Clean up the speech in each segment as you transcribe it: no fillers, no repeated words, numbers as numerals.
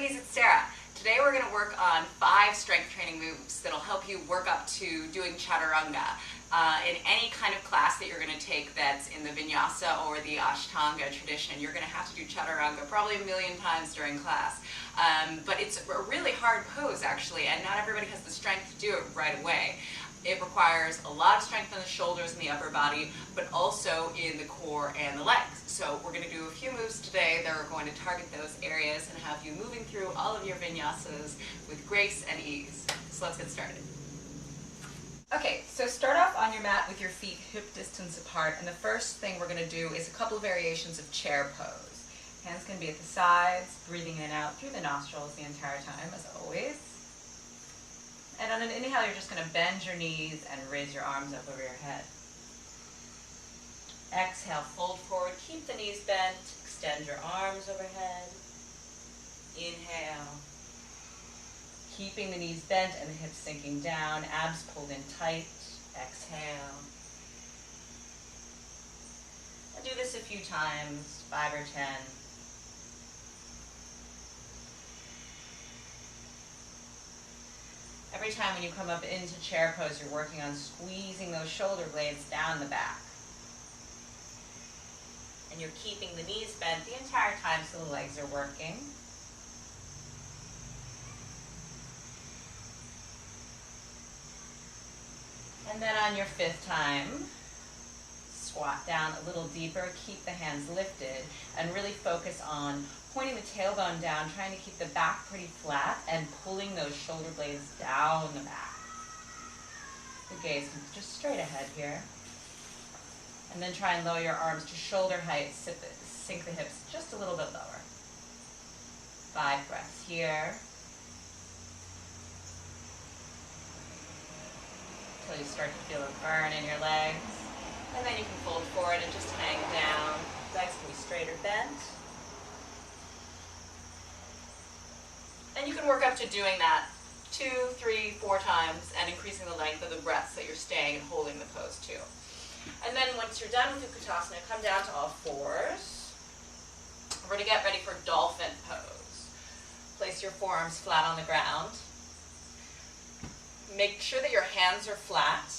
ladies, it's Sarah. Today we're going to work on 5 strength training moves that'll help you work up to doing Chaturanga in any kind of class that you're going to take that's in the Vinyasa or the Ashtanga tradition. You're going to have to do Chaturanga probably a million times during class. But it's a really hard pose actually, and not everybody has the strength to do it right away. It requires a lot of strength in the shoulders and the upper body, but also in the core and the legs. So we're going to do a few moves today that are going to target those areas and have you moving through all of your vinyasas with grace and ease. So let's get started. Okay, so start off on your mat with your feet hip distance apart, and the first thing we're going to do is a couple of variations of chair pose. Hands can be at the sides, breathing in and out through the nostrils the entire time, as always. And on an inhale, you're just going to bend your knees and raise your arms up over your head. Exhale, fold forward, keep the knees bent, extend your arms overhead. Inhale. Keeping the knees bent and the hips sinking down, abs pulled in tight. Exhale. And do this a few times, 5 or 10. Every time when you come up into chair pose, you're working on squeezing those shoulder blades down the back. And you're keeping the knees bent the entire time so the legs are working. And then on your 5th time, squat down a little deeper, keep the hands lifted, and really focus on pointing the tailbone down, trying to keep the back pretty flat, and pulling those shoulder blades down the back. The gaze comes just straight ahead here. And then try and lower your arms to shoulder height, sink the hips just a little bit lower. 5 breaths here. Until you start to feel a burn in your legs. And then you can fold forward and just hang down. Legs can be straight or bent. And you can work up to doing that 2, 3, 4 times and increasing the length of the breaths that you're staying and holding the pose too. And then once you're done with Utkatasana, come down to all 4s. We're going to get ready for dolphin pose. Place your forearms flat on the ground. Make sure that your hands are flat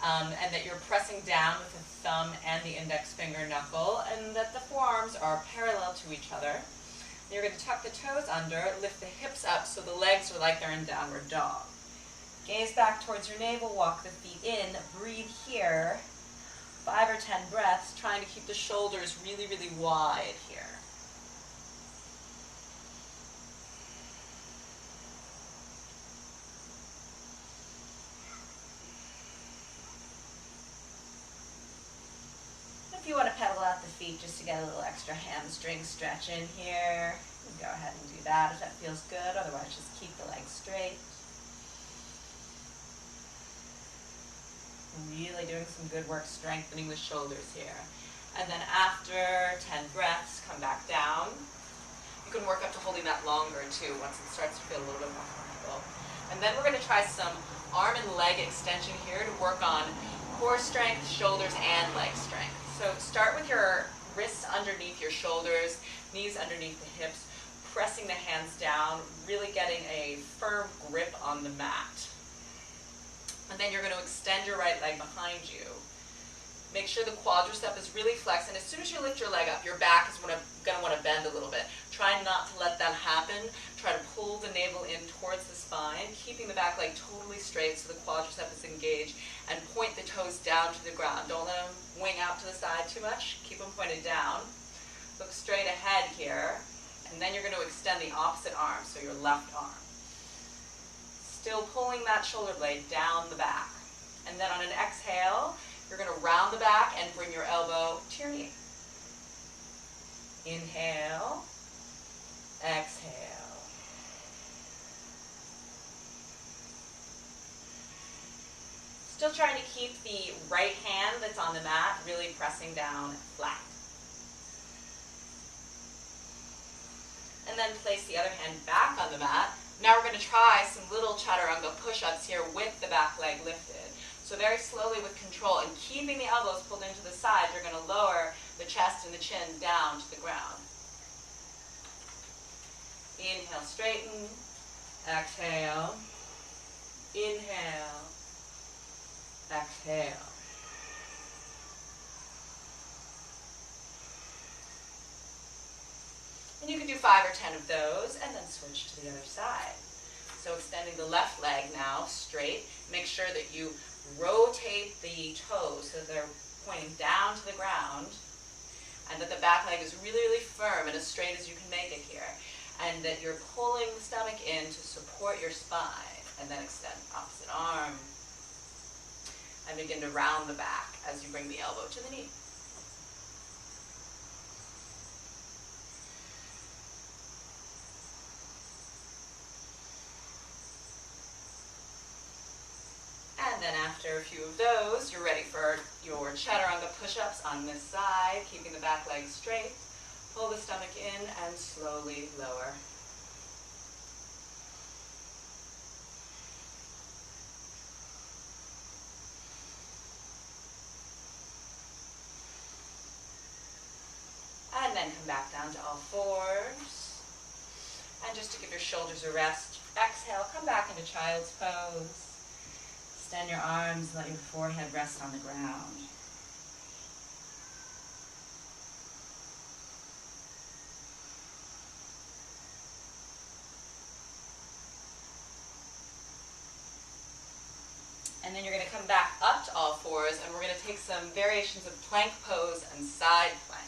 and that you're pressing down with the thumb and the index finger knuckle, and that the forearms are parallel to each other. You're going to tuck the toes under, lift the hips up so the legs are like they're in downward dog. Gaze back towards your navel, walk the feet in, breathe here. 5 or 10 breaths, trying to keep the shoulders really, really wide here. If you want to pedal out the feet just to get a little extra hamstring stretch in here, go ahead and do that if that feels good. Otherwise, just keep the legs straight. Really doing some good work strengthening the shoulders here. And then after 10 breaths, come back down. You can work up to holding that longer too once it starts to feel a little bit more comfortable. And then we're going to try some arm and leg extension here to work on core strength, shoulders, and leg strength. So start with your wrists underneath your shoulders, knees underneath the hips, pressing the hands down, really getting a firm grip on the mat. And then you're going to extend your right leg behind you. Make sure the quadricep is really flexed, and as soon as you lift your leg up, your back is going to want to bend a little bit. Try not to let that happen. Try to pull the navel in towards the spine, keeping the back leg totally straight so the quadricep is engaged, and point the toes down to the ground. Don't let them wing out to the side too much. Keep them pointed down. Look straight ahead here, and then you're going to extend the opposite arm, so your left arm. Still pulling that shoulder blade down the back. And then on an exhale, you're going to round the back and bring your elbow to your knee. Inhale. Exhale. Still trying to keep the right hand that's on the mat really pressing down flat. And then place the other hand back on the mat. Now we're going to try some little Chaturanga push-ups here with the back leg lifted. So very slowly with control and keeping the elbows pulled into the side, you're going to lower the chest and the chin down to the ground. Inhale, straighten. Exhale. Inhale. Exhale. And you can do 5 or 10 of those and then switch to the other side. So extending the left leg now straight. Make sure that you rotate the toes so they're pointing down to the ground and that the back leg is really, really firm and as straight as you can make it here. And that you're pulling the stomach in to support your spine. And then extend opposite arm. And begin to round the back as you bring the elbow to the knee. And then after a few of those, you're ready for your Chaturanga push-ups on this side, keeping the back leg straight. Pull the stomach in and slowly lower. And then come back down to all fours. And just to give your shoulders a rest, exhale, come back into child's pose. Extend your arms, let your forehead rest on the ground. And then you're going to come back up to all fours, and we're going to take some variations of plank pose and side plank.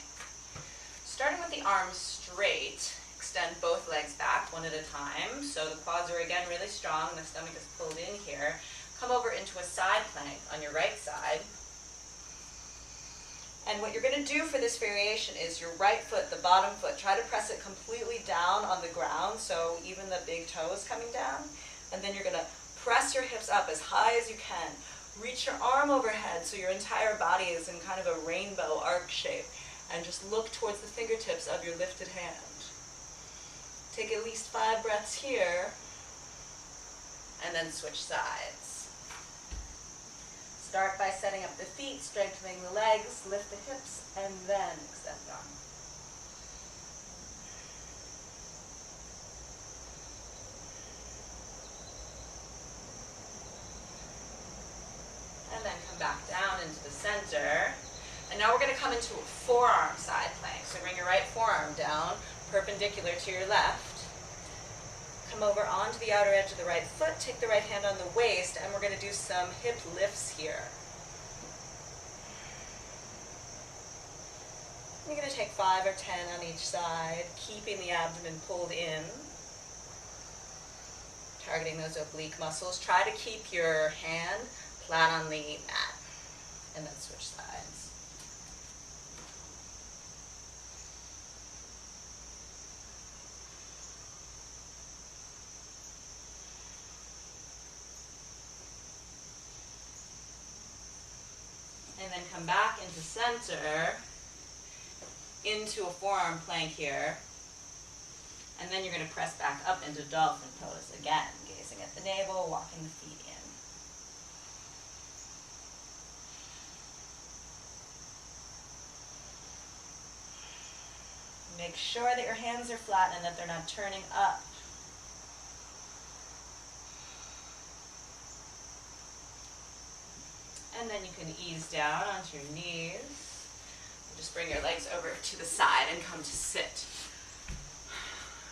Starting with the arms straight, extend both legs back one at a time. So the quads are again really strong, the stomach is pulled in here. Come over into a side plank on your right side. And what you're going to do for this variation is your right foot, the bottom foot, try to press it completely down on the ground, so even the big toe is coming down. And then you're going to press your hips up as high as you can. Reach your arm overhead so your entire body is in kind of a rainbow arc shape. And just look towards the fingertips of your lifted hand. Take at least 5 breaths here. And then switch sides. Start by setting up the feet, strengthening the legs, lift the hips, and then extend the arm. And then come back down into the center. And now we're going to come into a forearm side plank. So bring your right forearm down, perpendicular to your left. Come over onto the outer edge of the right foot, take the right hand on the waist, and we're going to do some hip lifts here. You're going to take 5 or 10 on each side, keeping the abdomen pulled in. Targeting those oblique muscles. Try to keep your hand flat on the mat. And then switch sides. And then come back into center, into a forearm plank here. And then you're going to press back up into dolphin pose again, gazing at the navel, walking the feet in. Make sure that your hands are flat and that they're not turning up. And then you can ease down onto your knees. Just bring your legs over to the side and come to sit.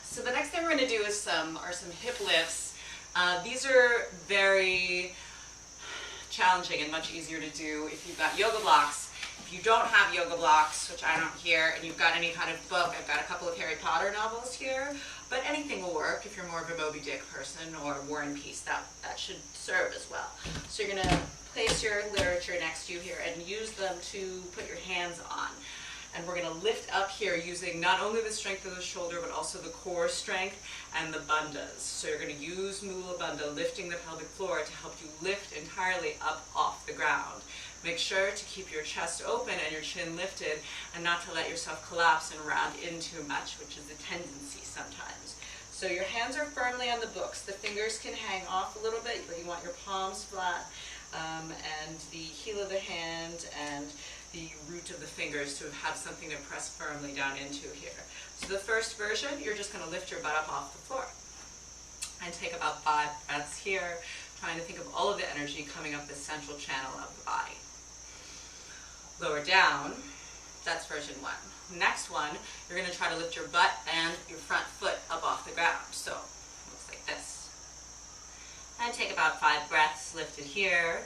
So the next thing we're going to do is some hip lifts. These are very challenging and much easier to do if you've got yoga blocks. If you don't have yoga blocks, which I don't here, and you've got any kind of book, I've got a couple of Harry Potter novels here, but anything will work if you're more of a Moby Dick person or War and Peace. That should serve as well. So you're going to place your literature next to you here and use them to put your hands on. And we're going to lift up here using not only the strength of the shoulder, but also the core strength and the bandhas. So you're going to use Mula Bandha, lifting the pelvic floor, to help you lift entirely up off the ground. Make sure to keep your chest open and your chin lifted, and not to let yourself collapse and round in too much, which is a tendency sometimes. So your hands are firmly on the books. The fingers can hang off a little bit, but you want your palms flat, and the heel of the hand and the root of the fingers to have something to press firmly down into here. So the first version, you're just going to lift your butt up off the floor and take about 5 breaths here, trying to think of all of the energy coming up the central channel of the body. Lower down, that's version 1. Next one, you're going to try to lift your butt and your front foot up off the ground. So, looks like this. And take about 5 breaths, lift it here.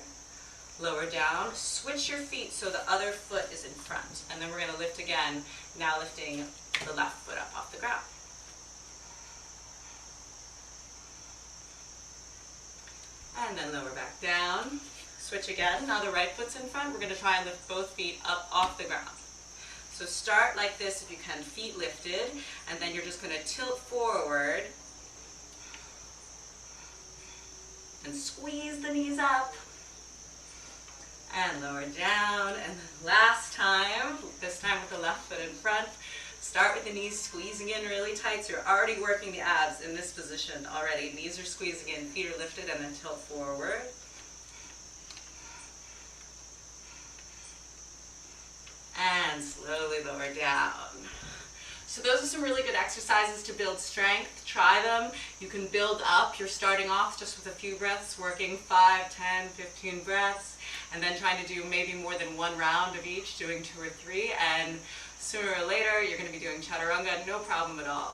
Lower down, switch your feet so the other foot is in front. And then we're going to lift again, now lifting the left foot up off the ground. And then lower back down. Switch again, now the right foot's in front. We're going to try and lift both feet up off the ground. So start like this if you can, feet lifted, and then you're just going to tilt forward and squeeze the knees up. And lower down, and then last time, this time with the left foot in front, start with the knees squeezing in really tight, so you're already working the abs in this position already. Knees are squeezing in, feet are lifted, and then tilt forward. And slowly lower down. So those are some really good exercises to build strength. Try them. You can build up. You're starting off just with a few breaths, working 5, 10, 15 breaths, and then trying to do maybe more than one round of each, doing 2 or 3, and sooner or later you're going to be doing Chaturanga, no problem at all.